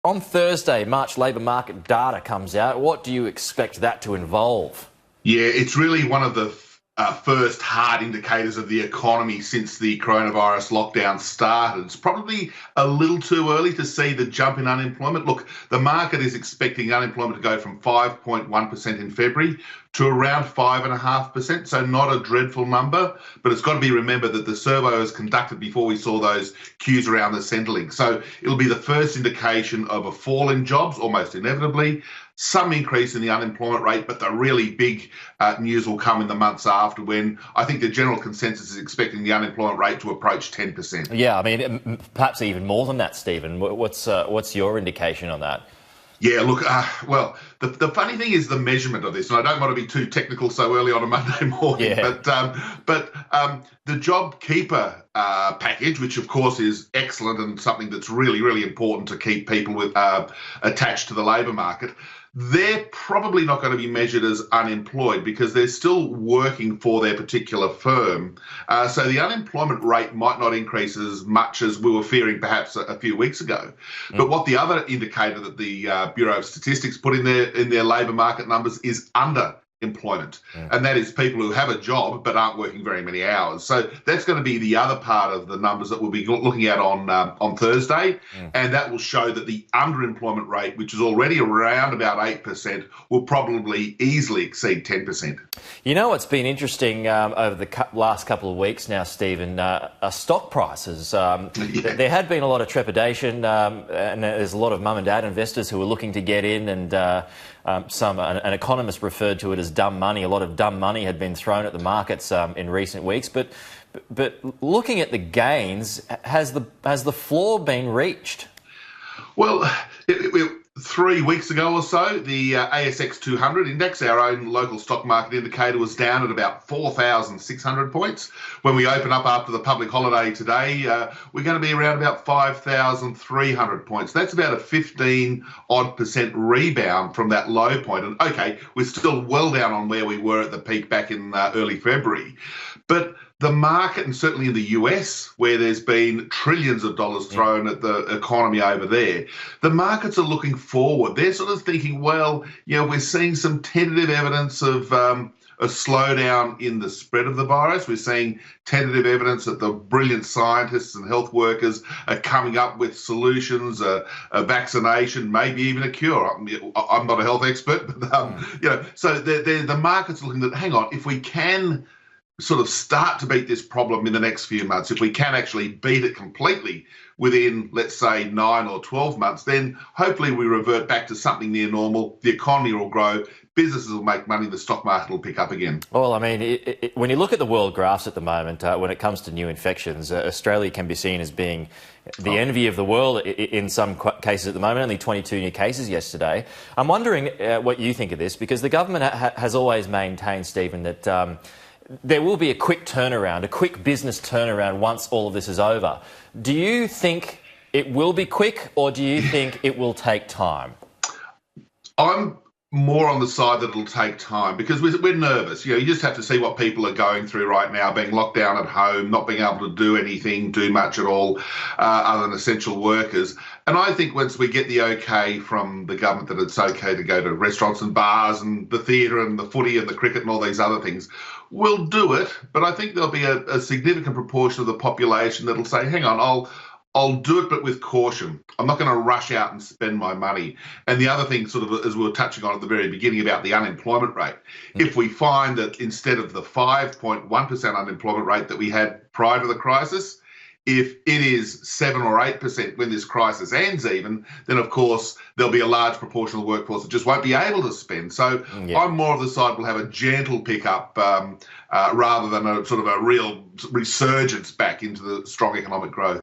on Thursday, March labour market data comes out. What do you expect that to involve? Yeah, it's really one of the first hard indicators of the economy since the coronavirus lockdown started. It's probably a little too early to see the jump in unemployment. Look, the market is expecting unemployment to go from 5.1% in February to around 5.5%, so not a dreadful number, but it's got to be remembered that the survey was conducted before we saw those queues around the Centrelink. So it'll be the first indication of a fall in jobs, almost inevitably, some increase in the unemployment rate, but the really big news will come in the months after, when I think the general consensus is expecting the unemployment rate to approach 10%. Yeah, I mean, perhaps even more than that, Stephen. What's your indication on that? Yeah, look, well, the funny thing is the measurement of this, and I don't want to be too technical so early on a Monday morning, but the JobKeeper package, which of course is excellent and something that's really, really important to keep people with attached to the labour market, they're probably not going to be measured as unemployed because they're still working for their particular firm. So the unemployment rate might not increase as much as we were fearing perhaps a few weeks ago. But what the other indicator that the Bureau of Statistics put in their labour market numbers is underemployment. And that is people who have a job but aren't working very many hours. So that's going to be the other part of the numbers that we'll be looking at on Thursday. And that will show that the underemployment rate, which is already around about 8%, will probably easily exceed 10%. You know what's been interesting over the last couple of weeks now, Stephen, are stock prices. There had been a lot of trepidation and there's a lot of mum and dad investors who were looking to get in, and an economist referred to it as dumb money. A lot of dumb money had been thrown at the markets in recent weeks. But looking at the gains, has the floor been reached? Well, 3 weeks ago or so, the ASX 200 index, our own local stock market indicator, was down at about 4,600 points. When we open up after the public holiday today, we're going to be around about 5,300 points. That's about a 15% rebound from that low point. And okay, we're still well down on where we were at the peak back in early February. But the market, and certainly in the US, where there's been trillions of dollars thrown at the economy over there, the markets are looking forward. They're sort of thinking, well, we're seeing some tentative evidence of a slowdown in the spread of the virus. We're seeing tentative evidence that the brilliant scientists and health workers are coming up with solutions, a vaccination, maybe even a cure. I'm not a health expert, but so the market's looking at, hang on, if we can sort of start to beat this problem in the next few months, if we can actually beat it completely within, let's say, 9 or 12 months, then hopefully we revert back to something near normal. The economy will grow, businesses will make money, the stock market will pick up again. Well, I mean, when you look at the world graphs at the moment, when it comes to new infections, Australia can be seen as being the envy of the world in some cases at the moment. Only 22 new cases yesterday. I'm wondering what you think of this, because the government has always maintained, Stephen, that there will be a quick turnaround, a quick business turnaround once all of this is over. Do you think it will be quick, or do you think it will take time? I'm more on the side that it'll take time, because we're nervous. You just have to see what people are going through right now, being locked down at home, not being able to do much at all other than essential workers. And I think once we get the okay from the government that it's okay to go to restaurants and bars and the theatre and the footy and the cricket and all these other things, we'll do it. But I think there'll be a significant proportion of the population that'll say, hang on, I'll do it, but with caution. I'm not going to rush out and spend my money. And the other thing, sort of, as we were touching on at the very beginning about the unemployment rate, if we find that instead of the 5.1% unemployment rate that we had prior to the crisis, if it is 7 or 8% when this crisis ends even, then of course there'll be a large proportion of the workforce that just won't be able to spend. So I'm more of the side we'll have a gentle pickup rather than a sort of a real resurgence back into the strong economic growth.